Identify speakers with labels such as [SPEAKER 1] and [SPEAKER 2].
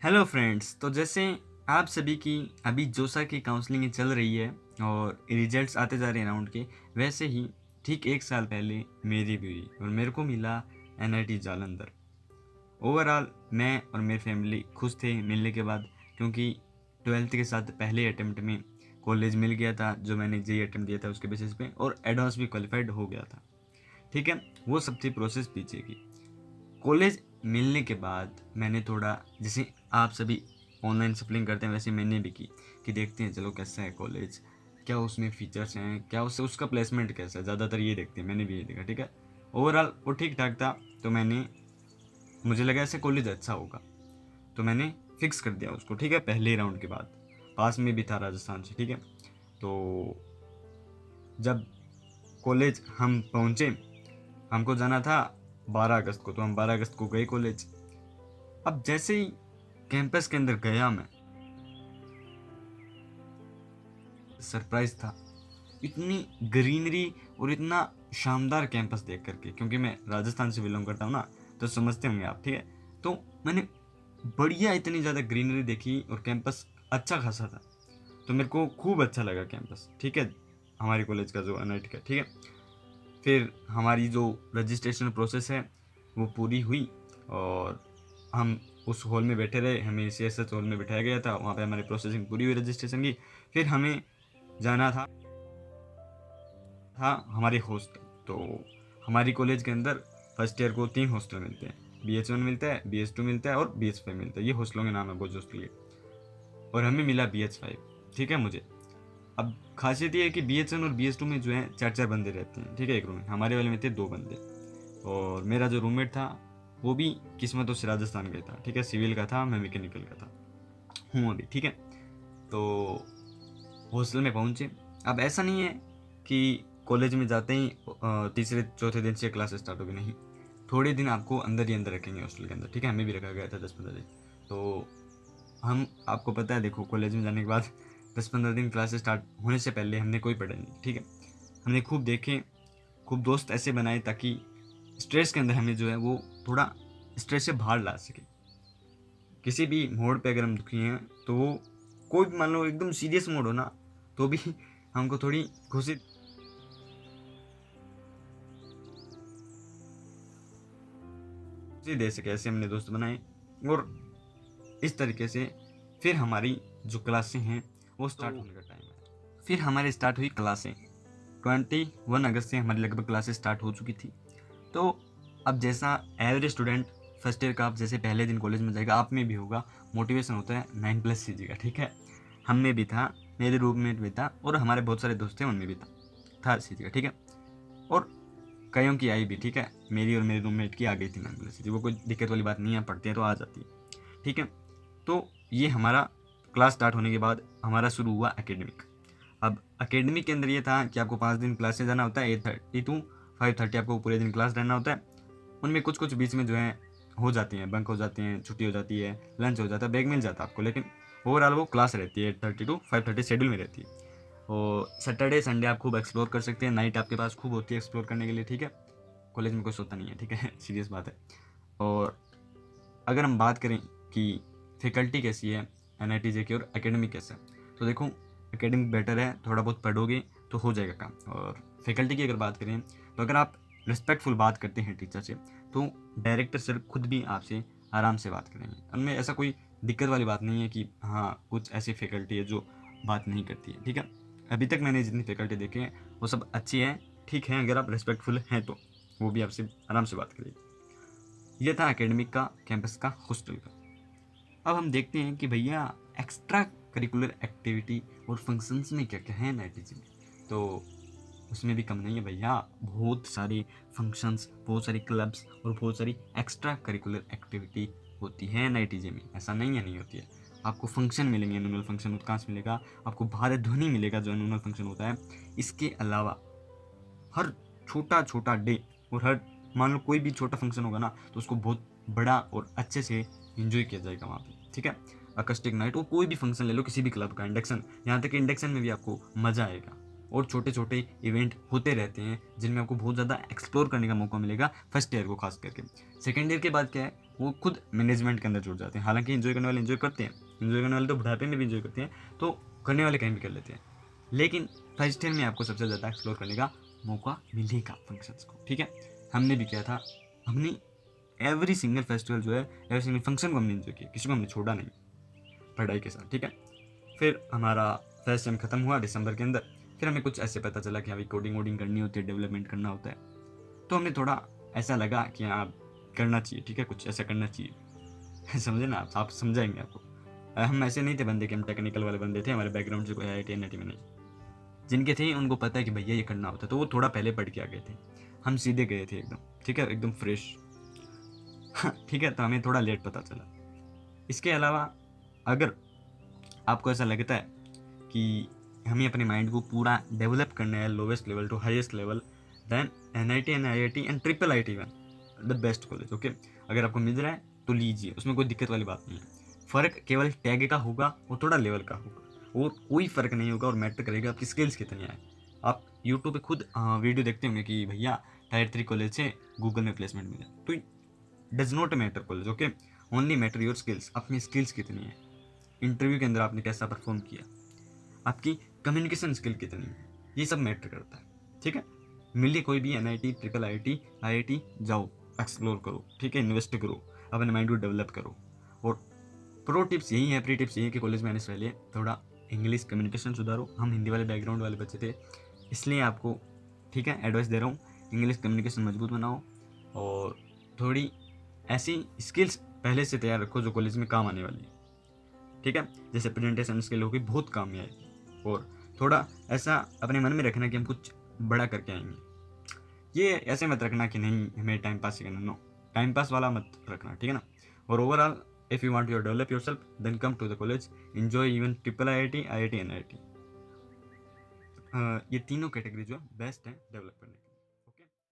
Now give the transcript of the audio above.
[SPEAKER 1] Hello friends, तो जैसे आप सभी की अभी जोसा की काउंसलिंग चल रही है और रिजल्ट्स आते जा रहे हैं राउंड के, वैसे ही ठीक एक साल पहले मेरी भी हुई और मेरे को मिला एनआईटी जालंधर। ओवरऑल मैं और मेरी फैमिली खुश थे मिलने के बाद, क्योंकि ट्वेल्थ के साथ पहले अटेम्प्ट में कॉलेज मिल गया था जो मैंने जेई अटेम्प्ट दिया था उसके बेसिस पे, और एडवांस भी क्वालिफाइड हो गया था। ठीक है, वो सब थी प्रोसेस पीछे की। कॉलेज मिलने के बाद मैंने थोड़ा, जैसे आप सभी ऑनलाइन सप्लिंग करते हैं वैसे मैंने भी की कि देखते हैं चलो कैसा है कॉलेज, क्या उसमें फीचर्स हैं, क्या उससे उसका प्लेसमेंट कैसा है, ज़्यादातर ये देखते हैं, मैंने भी ये देखा। ठीक है, ओवरऑल वो ठीक ठाक था, तो मुझे लगा ऐसे कॉलेज अच्छा होगा तो मैंने फिक्स कर दिया उसको। ठीक है, पहले राउंड के बाद पास में भी था राजस्थान से। ठीक है, तो जब कॉलेज हम पहुँचे, हमको जाना था 12 अगस्त को, तो हम 12 अगस्त को गए कॉलेज। अब जैसे ही कैंपस के अंदर गया मैं, सरप्राइज था इतनी ग्रीनरी और इतना शानदार कैंपस देख करके, क्योंकि मैं राजस्थान से बिलोंग करता हूँ ना, तो समझते होंगे आप। ठीक है, तो मैंने बढ़िया इतनी ज़्यादा ग्रीनरी देखी और कैंपस अच्छा खासा था, तो मेरे को खूब अच्छा लगा कैंपस। ठीक है, हमारे कॉलेज का जो एनआईटी का। ठीक है, फिर हमारी जो रजिस्ट्रेशन प्रोसेस है वो पूरी हुई और हम उस हॉल में बैठे रहे, हमें सीएसएस हॉल में बिठाया गया था, वहाँ पे हमारी प्रोसेसिंग पूरी हुई रजिस्ट्रेशन की। फिर हमें जाना था हमारे हॉस्टल। तो हमारी कॉलेज के अंदर फर्स्ट ईयर को 3 हॉस्टल मिलते हैं, BH1 मिलता है, BH2 मिलता है और BH5 मिलता है। ये हॉस्टलों के नाम है बोझ हॉस्टल के, और हमें मिला BH5। ठीक है, मुझे अब खासियत ये है कि BH1 और BH2 में जो है 4-4 बंदे रहते हैं। ठीक है, एक रूम में, हमारे वाले में थे 2 बंदे। और मेरा जो रूममेट था वो भी किस्मतों से राजस्थान गया था। ठीक है, सिविल का था, मैं मैकेनिकल का था हूँ अभी। ठीक है, तो हॉस्टल में पहुँचे। अब ऐसा नहीं है कि कॉलेज में जाते ही तीसरे चौथे दिन से क्लास स्टार्ट होगी, नहीं, थोड़े दिन आपको अंदर ही अंदर रखेंगे हॉस्टल के अंदर। ठीक है, हमें भी रखा गया था 10-15 दिन। तो हम, आपको पता है, देखो कॉलेज में जाने के बाद 10-15 दिन क्लास स्टार्ट होने से पहले हमने कोई पढ़ा नहीं। ठीक है, हमने खूब देखे, खूब दोस्त ऐसे बनाए ताकि स्ट्रेस के अंदर हमें जो है वो थोड़ा स्ट्रेस से बाहर ला सके। किसी भी मोड पे अगर हम दुखी हैं तो वो, कोई भी मान लो एकदम सीरियस मोड हो ना, तो भी हमको थोड़ी खुशी दे सके, ऐसे हमने दोस्त बनाए। और इस तरीके से फिर हमारी जो क्लासें हैं वो स्टार्ट होने का टाइम है। फिर हमारी स्टार्ट हुई क्लासें 21 अगस्त से हमारी लगभग क्लासें स्टार्ट हो चुकी थी। तो अब जैसा एवरेज स्टूडेंट फर्स्ट ईयर का, आप जैसे पहले दिन कॉलेज में जाएगा, आप में भी होगा, मोटिवेशन होता है 9+ CG का। ठीक है, हम में भी था, मेरे रूममेट भी था, और हमारे बहुत सारे दोस्त थे उनमें भी था CG का। ठीक है, और कईयों की आई भी। ठीक है, मेरी और मेरे रूममेट की आ गई थी 9+ CG, वो कोई दिक्कत वाली बात नहीं है, पढ़ते हैं तो आ जाती है। ठीक है, तो ये हमारा क्लास स्टार्ट होने के बाद हमारा शुरू हुआ एकेडमिक। अब एकेडमिक के अंदर ये था कि आपको 5 दिन क्लास से जाना होता है, 8:30 to 5:30 आपको पूरे दिन क्लास रहना होता है। उनमें कुछ कुछ बीच में जो है हो जाती हैं, बंक हो जाती हैं, छुट्टी हो जाती है, लंच हो जाता है, ब्रेक मिल जाता है आपको, लेकिन ओवरऑल वो क्लास रहती है 8:30 to 5:30 शेड्यूल में रहती है। और सैटरडे संडे आप खूब एक्सप्लोर कर सकते हैं, नाइट आपके पास खूब होती है एक्सप्लोर करने के लिए। ठीक है, कॉलेज में कुछ होता नहीं है। ठीक है, सीरियस बात है। और अगर हम बात करें कि फैकल्टी कैसी है एनआईटी जे की और एकेडमिक कैसा है, तो देखो एकेडमिक बेटर है, थोड़ा बहुत पढ़ोगे तो हो जाएगा काम। और फैकल्टी की अगर बात करें तो अगर आप रिस्पेक्टफुल बात करते हैं टीचर से, तो डायरेक्टर सर खुद भी आपसे आराम से बात करेंगे। उनमें ऐसा कोई दिक्कत वाली बात नहीं है कि हाँ कुछ ऐसी फैकल्टी है जो बात नहीं करती है। ठीक है, अभी तक मैंने जितनी फैकल्टी देखे हैं वो सब अच्छी हैं, ठीक है, अगर आप रिस्पेक्टफुल हैं तो वो भी आपसे आराम से बात करेगी। ये था एकेडमिक का, कैंपस का, हॉस्टल का। अब हम देखते हैं कि भैया एक्स्ट्रा करिकुलर एक्टिविटी और फंक्शंस में क्या क्या है एनआईटीजी में। तो उसमें भी कम नहीं है भैया, बहुत सारे फंक्शंस, बहुत सारी क्लब्स और बहुत सारी एक्स्ट्रा करिकुलर एक्टिविटी होती है एनआईटीजी में। ऐसा नहीं है नहीं होती है, आपको फंक्शन मिलेंगे, एनुअल फंक्शन उत्कांश मिलेगा, आपको भारत ध्वनि मिलेगा जो एनुअल फंक्शन होता है। इसके अलावा हर छोटा छोटा डे और हर, मान लो कोई भी छोटा फंक्शन होगा ना, तो उसको बहुत बड़ा और अच्छे से एंजॉय किया जाएगा वहाँ पे। ठीक है, अकस्टिक नाइट, और कोई भी फंक्शन ले लो किसी भी क्लब का, इंडक्शन, यहाँ तक कि इंडक्शन में भी आपको मज़ा आएगा। और छोटे छोटे इवेंट होते रहते हैं जिनमें आपको बहुत ज़्यादा एक्सप्लोर करने का मौका मिलेगा फर्स्ट ईयर को खास करके। सेकेंड ईयर के बाद क्या है, वो खुद मैनेजमेंट के अंदर जुड़ जाते हैं। हालांकि इन्जॉय करने वाले इन्जॉय करते हैं, इन्जॉय करने वाले तो बुढ़ापे में भी इन्जॉय करते हैं, तो करने वाले कहीं भी कर लेते हैं। लेकिन फर्स्ट ईयर में आपको सबसे ज़्यादा एक्सप्लोर करने का मौका मिलेगा फंक्शंस को, ठीक है। हमने भी किया था, हमने एवरी सिंगल फेस्टिवल जो है, एवरी सिंगल फंक्शन को हमने इन्जॉय किया, किसी को हमने छोड़ा नहीं पढ़ाई के साथ, ठीक है। फिर हमारा फर्स्ट सेम ख़त्म हुआ दिसंबर के अंदर। फिर हमें कुछ ऐसे पता चला कि अभी कोडिंग वोडिंग करनी होती है, डेवलपमेंट करना होता है, तो हमें थोड़ा ऐसा लगा कि हाँ करना चाहिए, ठीक है, कुछ ऐसा करना चाहिए समझे ना आप समझाएंगे आपको। हम ऐसे नहीं थे बंदे कि हम टेक्निकल वाले बंदे थे, हमारे बैकग्राउंड से कोई IIT NIT में नहीं। जिनके थे उनको पता है कि भैया ये करना होता है, तो वो थोड़ा पहले पढ़ के आ गए थे। हम सीधे गए थे एकदम, ठीक है, एकदम फ्रेश ठीक है, तो हमें थोड़ा लेट पता चला। इसके अलावा अगर आपको ऐसा लगता है कि हमें अपने माइंड को पूरा डेवलप करना है lowest level to highest level, then NIT and IIT and IIIT even the best college, okay. अगर आपको मिल रहा है तो लीजिए, उसमें कोई दिक्कत वाली बात नहीं है। फ़र्क केवल टैग का होगा, वो थोड़ा लेवल का होगा, और कोई फ़र्क नहीं होगा, और मैटर करेगा आपकी स्किल्स कितनी है। आप यूट्यूब पे खुद वीडियो देखते होंगे कि भैया Tier 3 कॉलेज से गूगल में प्लेसमेंट मिला, तो does not matter college, okay. Only matter your skills, अपनी स्किल्स कितनी है, इंटरव्यू के अंदर आपने कैसा परफॉर्म किया, आपकी कम्युनिकेशन स्किल कितनी है, ये सब मैटर करता है, ठीक है। मिलिए कोई भी NIT IIIT IIT, जाओ एक्सप्लोर करो, ठीक है, इन्वेस्ट करो, अपने माइंड को डेवलप करो। और प्रो टिप्स यही है, प्री टिप्स यही है कि कॉलेज में आने से पहले थोड़ा इंग्लिश कम्युनिकेशन सुधारो। हम हिंदी वाले बैकग्राउंड वाले बच्चे थे, इसलिए आपको, ठीक है, एडवाइस दे रहा हूँ, इंग्लिश कम्युनिकेशन मजबूत बनाओ, और थोड़ी ऐसी स्किल्स पहले से तैयार रखो जो कॉलेज में काम आने वाली है, ठीक है। जैसे प्रेजेंटेशन स्किल होगी, बहुत काम में आएगी। और थोड़ा ऐसा अपने मन में रखना कि हम कुछ बड़ा करके आएंगे। ये ऐसे मत रखना कि नहीं हमें टाइम पास ही करना, नो, टाइम पास वाला मत रखना, ठीक है ना। और overall if you want to develop yourself then come to the college, enjoy even IIIT IIT NIT। ये तीनों कैटेगरी जो है बेस्ट है डेवलप करने के लिए।